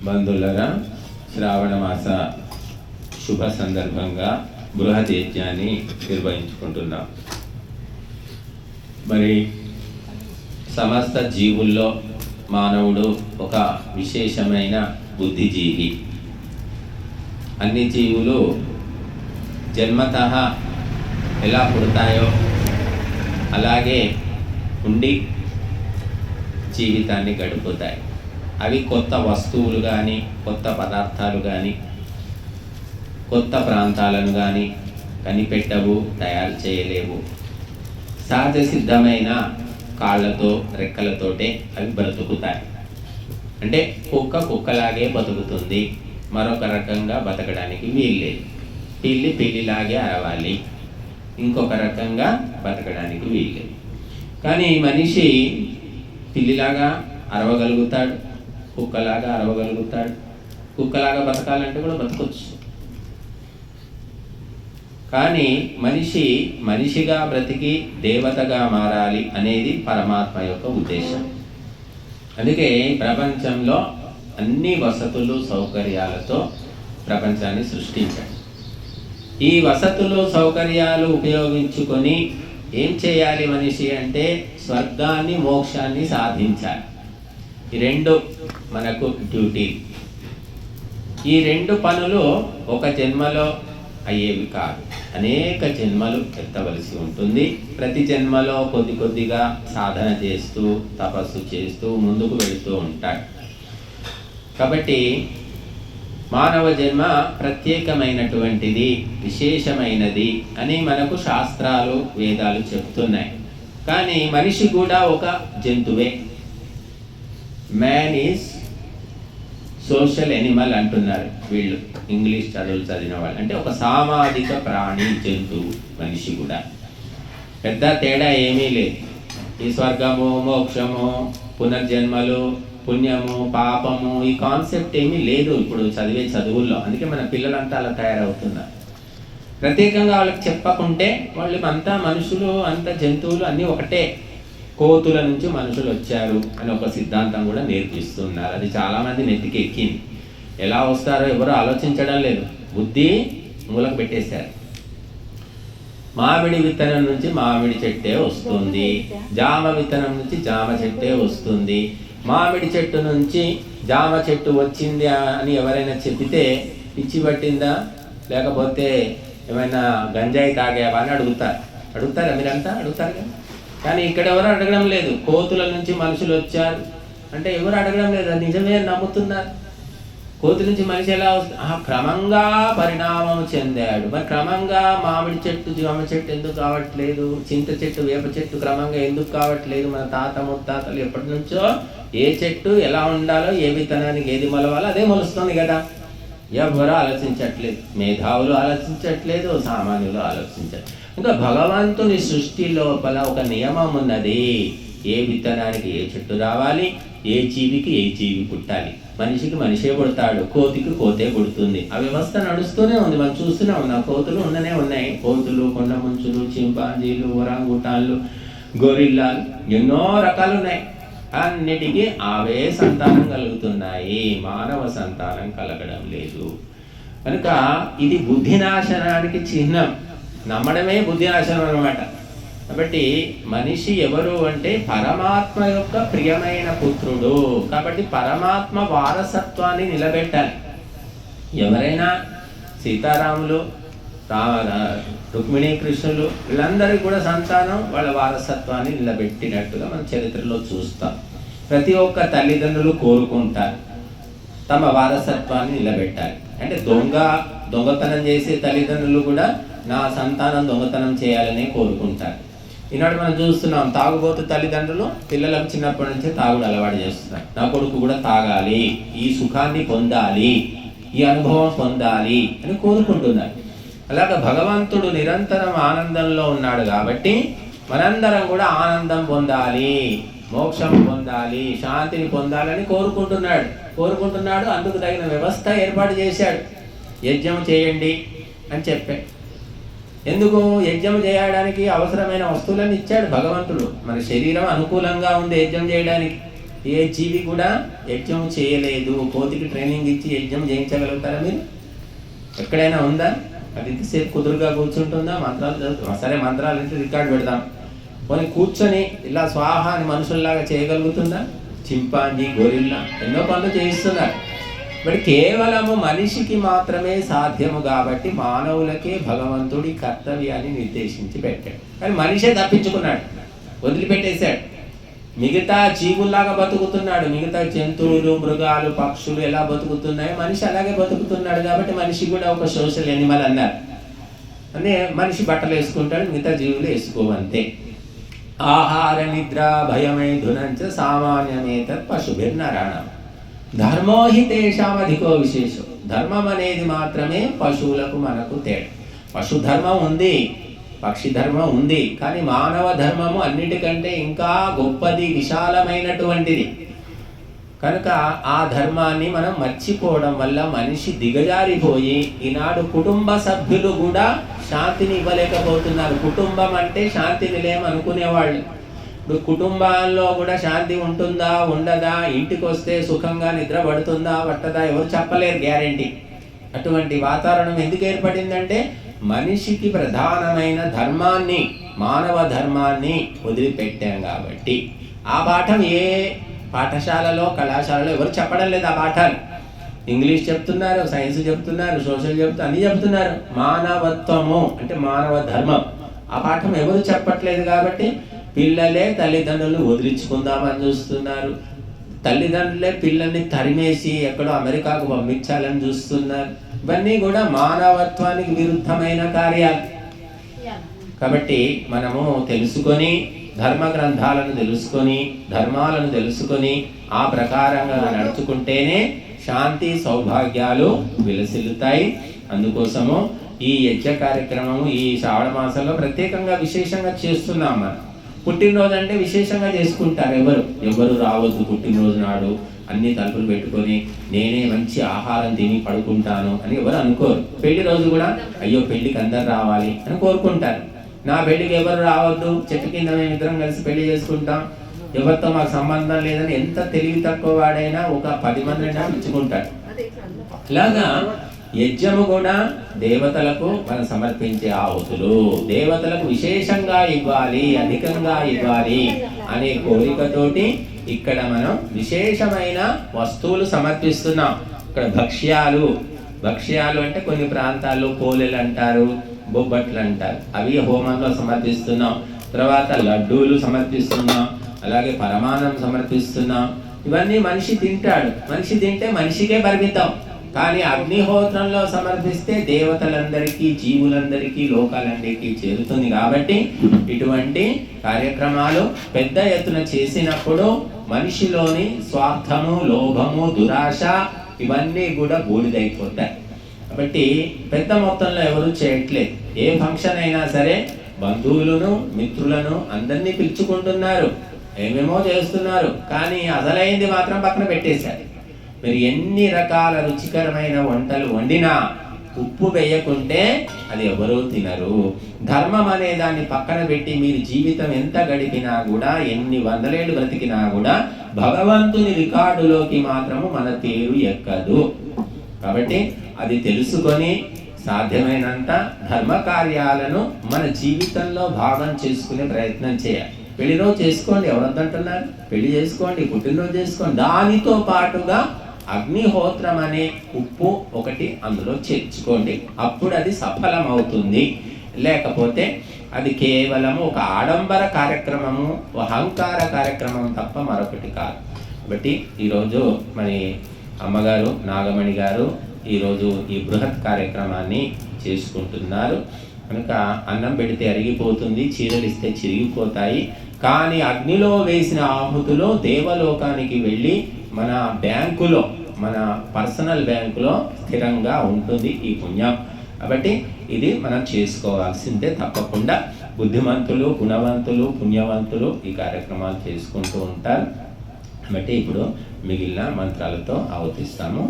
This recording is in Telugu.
బంధువులరా, శ్రావణ మాస శుభ సందర్భంగా బృహత్ యజ్ఞాన్ని నిర్వహించుకుంటున్నాం. మరి సమస్త జీవుల్లో మానవుడు ఒక విశేషమైన బుద్ధిజీవి. అన్ని జీవులు జన్మతః ఎలా పుడతాయో అలాగే ఉండి జీవితాన్ని గడుపుతాయి. అవి కొత్త వస్తువులు కానీ, కొత్త పదార్థాలు కానీ, కొత్త ప్రాంతాలను కానీ కనిపెట్టవు, తయారు చేయలేవు. సహజ సిద్ధమైన కాళ్ళతో, రెక్కలతోటే అవి బ్రతుకుతాయి. అంటే కుక్కలాగే బతుకుతుంది, మరొక రకంగా బతకడానికి వీల్లేదు. పిల్లిలాగే అరవాలి, ఇంకొక రకంగా బతకడానికి వీల్లేదు. కానీ మనిషి పిల్లిలాగా అరవగలుగుతాడు, కుక్కలాగా అరవగలుగుతాడు. కుక్కలాగా బతకాలంటే కూడా బతకొచ్చు. కానీ మనిషిగా బ్రతికి దేవతగా మారాలి అనేది పరమాత్మ యొక్క ఉద్దేశం. అందుకే ప్రపంచంలో అన్ని వసతులు సౌకర్యాలతో ప్రపంచాన్ని సృష్టించాడు. ఈ వసతులు సౌకర్యాలు ఉపయోగించుకొని ఏం చేయాలి మనిషి అంటే స్వర్గాన్ని, మోక్షాన్ని సాధించాలి. ఈ రెండు మనకు డ్యూటీ. ఈ రెండు పనులు ఒక జన్మలో అయ్యేవి కాదు, అనేక జన్మలు ఎత్తవలసి ఉంటుంది. ప్రతి జన్మలో కొద్దిగా సాధన చేస్తూ, తపస్సు చేస్తూ ముందుకు వెళుతూ ఉంటాడు. కాబట్టి మానవ జన్మ ప్రత్యేకమైనటువంటిది, విశేషమైనది అని మనకు శాస్త్రాలు, వేదాలు చెప్తున్నాయి. కానీ మనిషి కూడా ఒక జంతువే. మ్యాన్ ఈజ్ సోషల్ ఎనిమల్ అంటున్నారు వీళ్ళు, ఇంగ్లీష్ చదువులు చదివిన వాళ్ళు. అంటే ఒక సామాజిక ప్రాణి, జంతువు మనిషి కూడా. పెద్ద తేడా ఏమీ లేదు. ఈ స్వర్గము, మోక్షము, పునర్జన్మలు, పుణ్యము, పాపము, ఈ కాన్సెప్ట్ ఏమీ లేదు ఇప్పుడు చదివే చదువుల్లో. అందుకే మన పిల్లలంతా అలా తయారవుతున్నారు. ప్రత్యేకంగా వాళ్ళకి చెప్పకుంటే వాళ్ళు అంతా మనుషులు, అంత జంతువులు అన్నీ ఒకటే, కోతుల నుంచి మనుషులు వచ్చారు అని ఒక సిద్ధాంతం కూడా నేర్పిస్తున్నారు. అది చాలామంది నెత్తికి ఎక్కింది. ఎలా వస్తారో ఎవరు ఆలోచించడం లేదు, బుద్ధి మూలకు పెట్టేశారు. మామిడి విత్తనం నుంచి మామిడి చెట్టే వస్తుంది, జామ విత్తనం నుంచి జామ చెట్టే వస్తుంది. మామిడి చెట్టు నుంచి జామ చెట్టు వచ్చింది అని ఎవరైనా చెబితే పిచ్చి పట్టిందా, లేకపోతే ఏమైనా గంజాయి తాగావా అని అడుగుతారా? మీరంతా అడుగుతారు కదా. కానీ ఇక్కడ ఎవరు అడగడం లేదు. కోతుల నుంచి మనుషులు వచ్చారు అంటే ఎవరు అడగడం లేదు, అది నిజమే నమ్ముతున్నారు. కోతుల నుంచి మనిషి ఎలా వస్తుంది? క్రమంగా పరిణామం చెందాడు. మరి క్రమంగా మామిడి చెట్టు, జామ చెట్టు ఎందుకు కావట్లేదు? చింత చెట్టు, వేప చెట్టు క్రమంగా ఎందుకు కావట్లేదు? మన తాత ముత్తాతలు ఎప్పటి నుంచో ఏ చెట్టు ఎలా ఉండాలో, ఏ విత్తనానికి ఏది మొలవాలో అదే మొలుస్తుంది కదా. ఎవరు ఆలోచించట్లేదు, మేధావులు ఆలోచించట్లేదు, సామాన్యులు ఆలోచించట్లేదు. ఇంకా భగవంతుని సృష్టి లోపల ఒక నియమం ఉన్నది. ఏ విత్తనానికి ఏ చెట్టు రావాలి, ఏ జీవికి ఏ జీవి పుట్టాలి. మనిషికి మనిషే పుడతాడు, కోతికి కోతే పుడుతుంది. ఆ వ్యవస్థ నడుస్తూనే ఉంది, మనం చూస్తూనే ఉన్నాం. కోతులు ఉండనే ఉన్నాయి. కోతులు, కొండ ముంచులు, చింపాంజీలు, ఒరాంగుటాన్లు, గొరిల్లాలు, ఎన్నో రకాలు ఉన్నాయి. అన్నిటికీ అవే సంతానం కలుగుతున్నాయి, మానవ సంతానం కలగడం లేదు. కనుక ఇది బుద్ధినాశనానికి చిహ్నం. నమ్మడమే బుద్ధినాశనం అన్నమాట. కాబట్టి మనిషి ఎవరు అంటే పరమాత్మ యొక్క ప్రియమైన పుత్రుడు. కాబట్టి పరమాత్మ వారసత్వాన్ని నిలబెట్టాలి. ఎవరైనా సీతారాములు, రుక్మిణీ కృష్ణులు, వీళ్ళందరికీ కూడా సంతానం వాళ్ళ వారసత్వాన్ని నిలబెట్టినట్టుగా మన చరిత్రలో చూస్తాం. ప్రతి ఒక్క తల్లిదండ్రులు కోరుకుంటారు తమ వారసత్వాన్ని నిలబెట్టాలి. అంటే దొంగతనం చేసే తల్లిదండ్రులు కూడా నా సంతానం దొంగతనం చేయాలని కోరుకుంటారు. ఈనాడు మనం చూస్తున్నాం, తాగుబోతు తల్లిదండ్రులు పిల్లలకు చిన్నప్పటి నుంచే తాగుడు అలవాటు చేస్తున్నారు. నా కొడుకు కూడా తాగాలి, ఈ సుఖాన్ని పొందాలి, ఈ అనుభవం పొందాలి అని కోరుకుంటున్నారు. అలాగే భగవంతుడు నిరంతరం ఆనందంలో ఉన్నాడు కాబట్టి మనందరం కూడా ఆనందం పొందాలి, మోక్షం పొందాలి, శాంతిని పొందాలని కోరుకుంటున్నాడు. అందుకు తగిన వ్యవస్థ ఏర్పాటు చేశాడు. యజ్ఞం చేయండి అని చెప్పాడు. ఎందుకు? యజ్ఞం చేయడానికి అవసరమైన వస్తువులను ఇచ్చాడు భగవంతుడు. మన శరీరం అనుకూలంగా ఉంది యజ్ఞం చేయడానికి. ఏ జీవి కూడా యజ్ఞం చేయలేదు. కోతికి ట్రైనింగ్ ఇచ్చి యజ్ఞం చేయించగలుగుతారా మీరు? ఎక్కడైనా ఉందా? అది ఇంతసేపు కుదురుగా కూర్చుంటుందా? మంత్రాలు చదువుతాం, సరే మంత్రాలు అంటే రికార్డు పెడదాం, పోనీ కూర్చొని ఇలా స్వాహ అని మనుషుల్లాగా చేయగలుగుతుందా? చింపాంజీ, గొరిల్లా ఎన్నో పనులు చేయిస్తున్నారు. బట్ కేవలము మనిషికి మాత్రమే సాధ్యము కాబట్టి మానవులకే భగవంతుడి కర్తవ్యాన్ని నిర్దేశించి పెట్టాడు. కానీ మనిషే తప్పించుకున్నాడు, వదిలిపెట్టేశాడు. మిగతా జీవుల్లాగా బతుకుతున్నాడు. మిగతా జంతువులు, మృగాలు, పక్షులు ఎలా బతుకుతున్నాయో మనిషి అలాగే బతుకుతున్నాడు. కాబట్టి మనిషి కూడా ఒక సోషల్ ఎనిమల్ అన్నారు. అంటే మనిషి బట్టలు వేసుకుంటాడు, మిగతా జీవులు వేసుకోవంతే. ఆహార నిద్ర భయమైథునంచ సామాన్యమేతత్ పశుభిర్నరాణం ధర్మో హి తేషాం అధికో విశేషం. ధర్మం అనేది మాత్రమే పశువులకు మనకు తేడా. పశు ధర్మం ఉంది, పక్షి ధర్మం ఉంది, కానీ మానవ ధర్మము అన్నిటికంటే ఇంకా గొప్పది, విశాలమైనటువంటిది. కనుక ఆ ధర్మాన్ని మనం మర్చిపోవడం వల్ల మనిషి దిగజారిపోయి ఈనాడు కుటుంబ సభ్యులు కూడా శాంతిని ఇవ్వలేకపోతున్నారు. కుటుంబం అంటే శాంతి నిలయం అనుకునేవాళ్ళు. ఇప్పుడు కుటుంబాల్లో కూడా శాంతి ఉంటుందా ఉండదా, ఇంటికి వస్తే సుఖంగా నిద్ర పడుతుందా పట్టదా ఎవరు చెప్పలేరు గ్యారెంటీ. అటువంటి వాతావరణం ఎందుకు ఏర్పడిందంటే మనిషికి ప్రధానమైన ధర్మాన్ని, మానవ ధర్మాన్ని వదిలిపెట్టాం కాబట్టి. ఆ పాఠం ఏ పాఠశాలలో, కళాశాలలో ఎవరు చెప్పడం లేదు. ఆ పాఠాలు ఇంగ్లీష్ చెప్తున్నారు, సైన్స్ చెప్తున్నారు, సోషల్ చెప్తున్నారు, అన్నీ చెప్తున్నారు. మానవత్వము అంటే మానవ ధర్మం ఆ పాఠం ఎవరు చెప్పట్లేదు. కాబట్టి పిల్లలే తల్లిదండ్రులు వదిలించుకుందామని చూస్తున్నారు. తల్లిదండ్రులే పిల్లల్ని తరిమేసి ఎక్కడో అమెరికాకు పంపించాలని చూస్తున్నారు. ఇవన్నీ కూడా మానవత్వానికి విరుద్ధమైన కార్యాలు. కాబట్టి మనము తెలుసుకొని, ధర్మ గ్రంథాలను తెలుసుకొని, ధర్మాలను తెలుసుకొని ఆ ప్రకారంగా నడుచుకుంటేనే శాంతి సౌభాగ్యాలు విలసిల్లుతాయి. అందుకోసము ఈ యజ్ఞ కార్యక్రమము ఈ శ్రావణ మాసంలో ప్రత్యేకంగా విశేషంగా చేస్తున్నాం. మనం పుట్టినరోజు అంటే విశేషంగా చేసుకుంటారు. ఎవరు రావద్దు పుట్టినరోజు నాడు అన్ని తలుపులు పెట్టుకొని నేనే మంచి ఆహారం తిని పడుకుంటాను అని ఎవరు అనుకోరు. పెళ్లి రోజు కూడా అయ్యో పెళ్లికి అందరు రావాలి అని కోరుకుంటారు. నా పెళ్లికి ఎవరు రావద్దు, చెట్టు కింద మేము ఇద్దరం కలిసి పెళ్లి చేసుకుంటాం, ఎవరితో మాకు సంబంధం లేదని ఎంత తెలివి తక్కువ వాడైనా ఒక 10 మందిని మెచ్చుకుంటాడు. ఇలాగా యజ్ఞము కూడా దేవతలకు మనం సమర్పించే ఆహుతులు, దేవతలకు విశేషంగా ఇవ్వాలి, అధికంగా ఇవ్వాలి అనే కోరికతోటి ఇక్కడ మనం విశేషమైన వస్తువులు సమర్పిస్తున్నాం. ఇక్కడ భక్ష్యాలు అంటే కొన్ని ప్రాంతాల్లో పోలేలు అంటారు, బొబ్బట్లు అంటారు, అవి హోమంలో సమర్పిస్తున్నాం. తర్వాత లడ్డూలు సమర్పిస్తున్నాం, అలాగే పరమాన్నం సమర్పిస్తున్నాం. ఇవన్నీ మనిషి తింటాడు, మనిషి తింటే మనిషికే పరిమితం. కానీ అగ్నిహోత్రంలో సమర్పిస్తే దేవతలందరికీ, జీవులందరికీ, లోకాలందరికీ చేరుతుంది. కాబట్టి ఇటువంటి కార్యక్రమాలు పెద్ద ఎత్తున చేసినప్పుడు మనిషిలోని స్వార్థము, లోభము, దురాశ ఇవన్నీ కూడా బూడిదైపోతాయి. కాబట్టి పెద్ద మొత్తంలో ఎవరు చేయట్లేదు. ఏ ఫంక్షన్ అయినా సరే బంధువులను, మిత్రులను అందరినీ పిలుచుకుంటున్నారు, ఏమేమో చేస్తున్నారు, కానీ అసలైంది మాత్రం పక్కన పెట్టేశారు. మీరు ఎన్ని రకాల రుచికరమైన వంటలు వండినా ఉప్పు వేయకుంటే అది ఎవరూ తినరు. ధర్మం అనే దాన్ని పక్కన పెట్టి మీరు జీవితం ఎంత గడిపినా కూడా, ఎన్ని 100 ఏళ్ళు బ్రతికినా కూడా భగవంతుని రికార్డులోకి మాత్రము మన పేరు ఎక్కదు. కాబట్టి అది తెలుసుకొని సాధ్యమైనంత ధర్మ కార్యాలను మన జీవితంలో భాగం చేసుకునే ప్రయత్నం చేయాలి. పెళ్లి రోజు చేసుకోండి, ఎవరొద్దంటున్నారు, పెళ్లి చేసుకోండి, పుట్టినరోజు చేసుకోండి. దానితో పాటుగా అగ్నిహోత్రం అనే ఉప్పు ఒకటి అందులో చేర్చుకోండి. అప్పుడు అది సఫలం అవుతుంది. లేకపోతే అది కేవలము ఒక ఆడంబర కార్యక్రమము, అహంకార కార్యక్రమం తప్ప మరొకటి కాదు. కాబట్టి ఈరోజు మరి అమ్మగారు నాగమణి గారు ఈరోజు ఈ బృహత్ కార్యక్రమాన్ని చేసుకుంటున్నారు. కనుక అన్నం పెడితే అరిగిపోతుంది, చీరలు ఇస్తే చిరిగిపోతాయి, కానీ అగ్నిలో వేసిన ఆహుతులో దేవలోకానికి వెళ్ళి మన బ్యాంకులో, మన పర్సనల్ బ్యాంకులో స్థిరంగా ఉంటుంది ఈ పుణ్యం. కాబట్టి ఇది మనం చేసుకోవాల్సిందే తప్పకుండా. బుద్ధిమంతులు, గుణవంతులు, పుణ్యవంతులు ఈ కార్యక్రమాలు చేసుకుంటూ ఉంటారు. కాబట్టి ఇప్పుడు మిగిలిన మంత్రాలతో ఆవతిస్తాము.